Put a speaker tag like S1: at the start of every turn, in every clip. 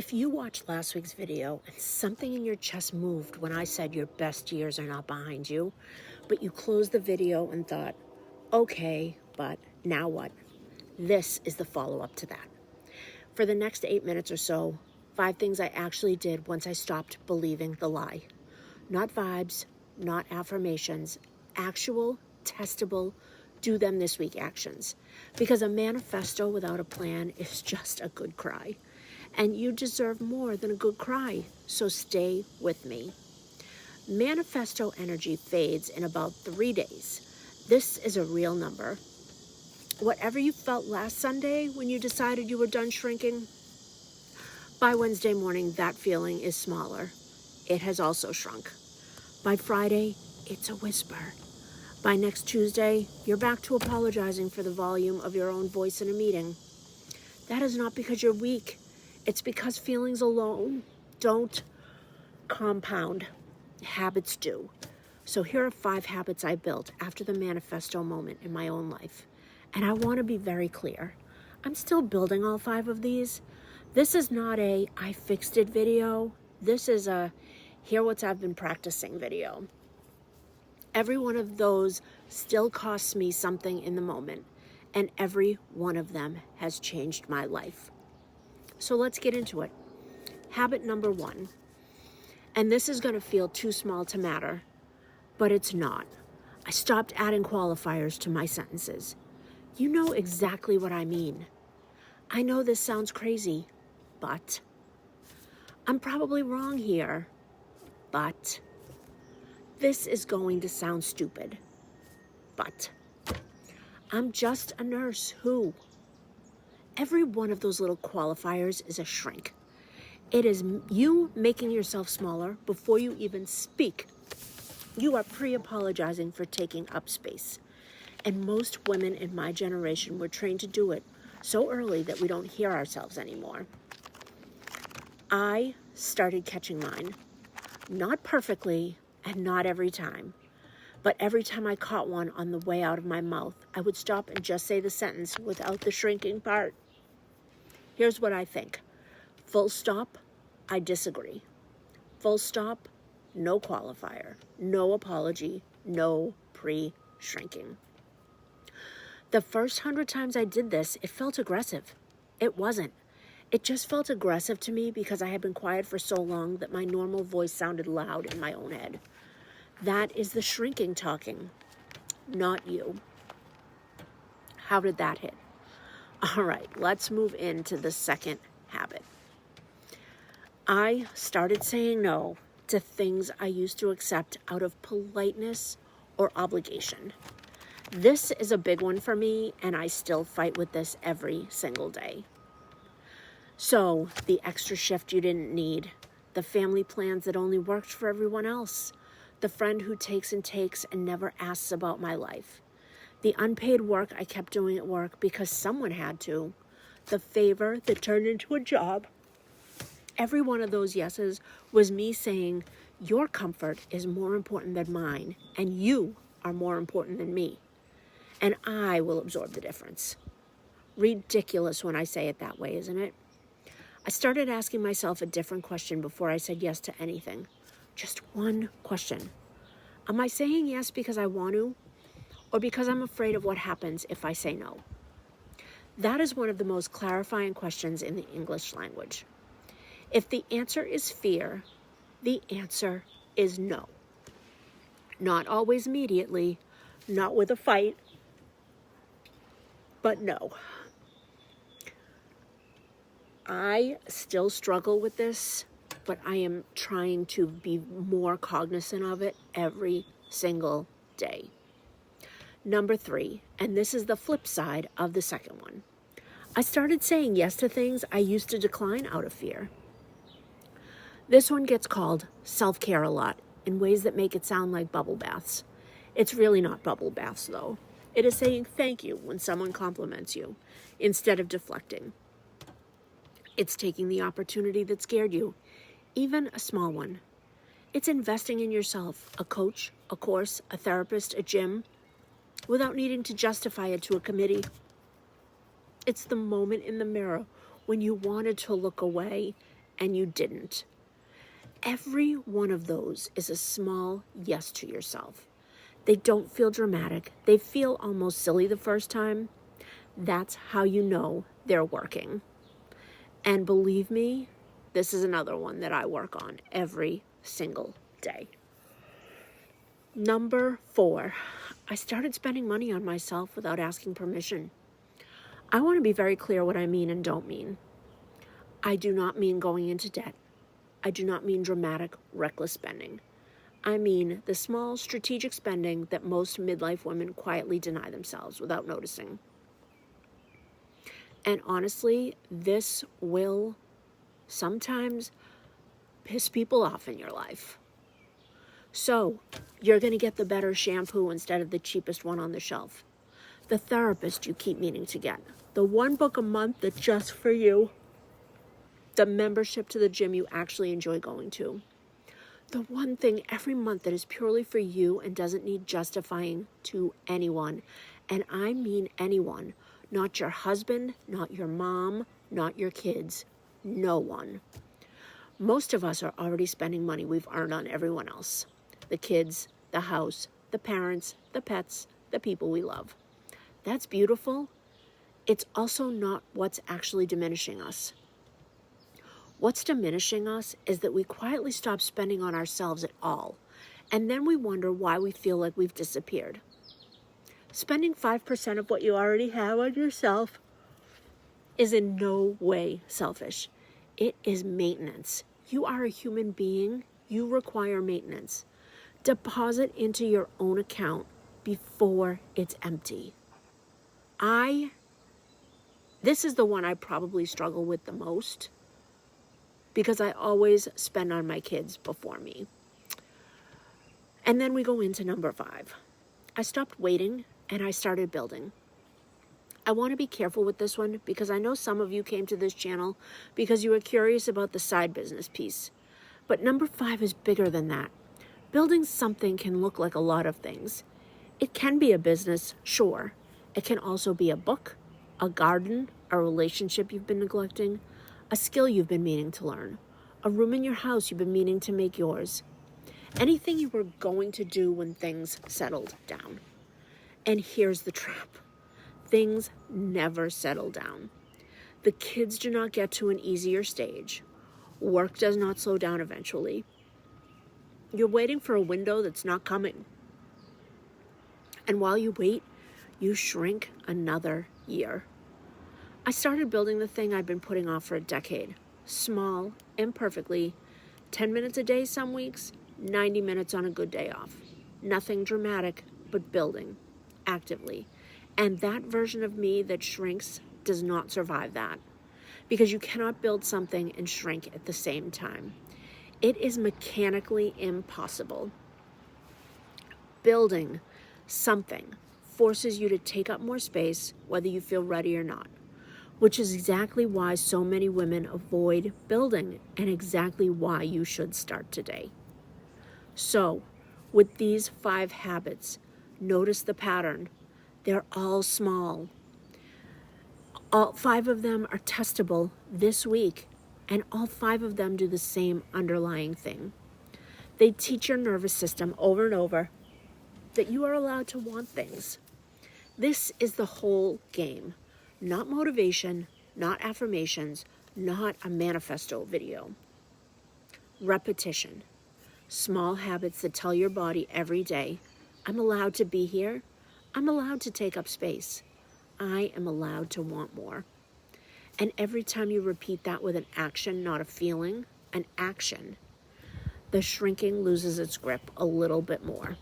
S1: If you watched last week's video and something in your chest moved when I said your best years are not behind you, but you closed the video and thought, okay, but now what? This is the follow-up to that. For the next 8 minutes or so, 5 things I actually did once I stopped believing the lie. Not vibes, not affirmations, actual, testable, do them this week actions. Because a manifesto without a plan is just a good cry. And you deserve more than a good cry, so stay with me. Manifesto energy fades in about 3 days. This is a real number. Whatever you felt last Sunday when you decided you were done shrinking, by Wednesday morning, that feeling is smaller. It has also shrunk. By Friday, it's a whisper. By next Tuesday, you're back to apologizing for the volume of your own voice in a meeting. That is not because you're weak. It's because feelings alone don't compound. Habits do. So here are 5 habits I built after the manifesto moment in my own life. And I want to be very clear. I'm still building all 5 of these. This is not a I fixed it video. This is a here what I've been practicing video. Every one of those still costs me something in the moment. And every one of them has changed my life. So let's get into it. Habit number 1. And this is going to feel too small to matter, but it's not. I stopped adding qualifiers to my sentences. You know exactly what I mean. I know this sounds crazy, but I'm probably wrong here, but this is going to sound stupid, but I'm just a nurse who... Every one of those little qualifiers is a shrink. It is you making yourself smaller before you even speak. You are pre-apologizing for taking up space. And most women in my generation were trained to do it so early that we don't hear ourselves anymore. I started catching mine. Not perfectly and not every time. But every time I caught one on the way out of my mouth, I would stop and just say the sentence without the shrinking part. Here's what I think. Full stop, I disagree. Full stop, no qualifier, no apology, no pre-shrinking. The first 100 times I did this, it felt aggressive. It wasn't. It just felt aggressive to me because I had been quiet for so long that my normal voice sounded loud in my own head. That is the shrinking talking, not you. How did that hit? All right, let's move into the second habit. I started saying no to things I used to accept out of politeness or obligation. This is a big one for me, and I still fight with this every single day. So, the extra shift you didn't need, the family plans that only worked for everyone else, the friend who takes and never asks about my life. The unpaid work I kept doing at work because someone had to. The favor that turned into a job. Every one of those yeses was me saying, your comfort is more important than mine, and you are more important than me. And I will absorb the difference. Ridiculous when I say it that way, isn't it? I started asking myself a different question before I said yes to anything. Just one question. Am I saying yes because I want to? Or because I'm afraid of what happens if I say no? That is one of the most clarifying questions in the English language. If the answer is fear, the answer is no. Not always immediately, not with a fight, but no. I still struggle with this, but I am trying to be more cognizant of it every single day. Number 3, and this is the flip side of the second one. I started saying yes to things I used to decline out of fear. This one gets called self-care a lot in ways that make it sound like bubble baths. It's really not bubble baths, though. It is saying thank you when someone compliments you instead of deflecting. It's taking the opportunity that scared you, even a small one. It's investing in yourself, a coach, a course, a therapist, a gym, without needing to justify it to a committee. It's the moment in the mirror when you wanted to look away and you didn't. Every one of those is a small yes to yourself. They don't feel dramatic. They feel almost silly the first time. That's how you know they're working. And believe me, this is another one that I work on every single day. Number 4, I started spending money on myself without asking permission. I want to be very clear what I mean and don't mean. I do not mean going into debt. I do not mean dramatic, reckless spending. I mean the small, strategic spending that most midlife women quietly deny themselves without noticing. And honestly, this will sometimes piss people off in your life. So, you're going to get the better shampoo instead of the cheapest one on the shelf. The therapist you keep meaning to get. The one book a month that's just for you. The membership to the gym you actually enjoy going to. The one thing every month that is purely for you and doesn't need justifying to anyone. And I mean anyone. Not your husband, not your mom, not your kids. No one. Most of us are already spending money we've earned on everyone else. The kids, the house, the parents, the pets, the people we love. That's beautiful. It's also not what's actually diminishing us. What's diminishing us is that we quietly stop spending on ourselves at all, and then we wonder why we feel like we've disappeared. Spending 5% of what you already have on yourself is in no way selfish. It is maintenance. You are a human being. You require maintenance. Deposit into your own account before it's empty. This is the one I probably struggle with the most because I always spend on my kids before me. And then we go into number 5. I stopped waiting and I started building. I want to be careful with this one because I know some of you came to this channel because you were curious about the side business piece. But number 5 is bigger than that. Building something can look like a lot of things. It can be a business, sure. It can also be a book, a garden, a relationship you've been neglecting, a skill you've been meaning to learn, a room in your house you've been meaning to make yours. Anything you were going to do when things settled down. And here's the trap. Things never settle down. The kids do not get to an easier stage. Work does not slow down eventually. You're waiting for a window that's not coming. And while you wait, you shrink another year. I started building the thing I'd been putting off for a decade. Small, imperfectly, 10 minutes a day some weeks, 90 minutes on a good day off. Nothing dramatic, but building, actively. And that version of me that shrinks does not survive that. Because you cannot build something and shrink at the same time. It is mechanically impossible. Building something forces you to take up more space, whether you feel ready or not, which is exactly why so many women avoid building and exactly why you should start today. So, with these 5 habits, notice the pattern. They're all small. All 5 of them are testable this week. And all 5 of them do the same underlying thing. They teach your nervous system over and over that you are allowed to want things. This is the whole game. Not motivation, not affirmations, not a manifesto video. Repetition. Small habits that tell your body every day, I'm allowed to be here. I'm allowed to take up space. I am allowed to want more. And every time you repeat that with an action, not a feeling, an action, the shrinking loses its grip a little bit more.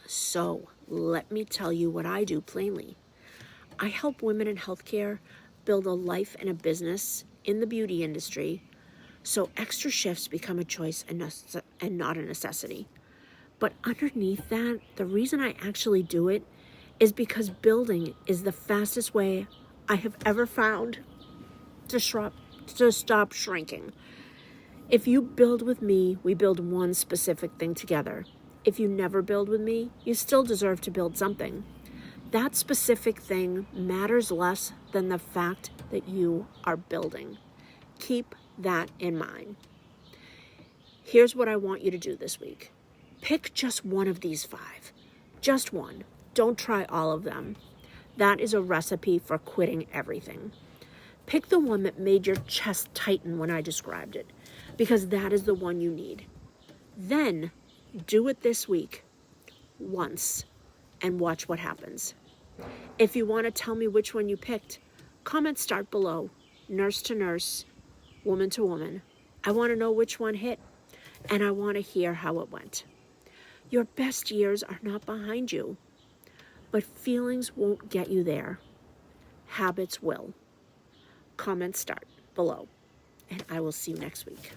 S1: So let me tell you what I do plainly. I help women in healthcare build a life and a business in the beauty industry so extra shifts become a choice and not a necessity. But underneath that, the reason I actually do it is because building is the fastest way I have ever found to stop shrinking. If you build with me, we build one specific thing together. If you never build with me, you still deserve to build something. That specific thing matters less than the fact that you are building. Keep that in mind. Here's what I want you to do this week. Pick just one of these 5. Just one. Don't try all of them. That is a recipe for quitting everything. Pick the one that made your chest tighten when I described it, because that is the one you need. Then do it this week once and watch what happens. If you want to tell me which one you picked, comment start below. Nurse to nurse, woman to woman. I want to know which one hit, and I want to hear how it went. Your best years are not behind you, but feelings won't get you there. Habits will. Comment start below, and I will see you next week.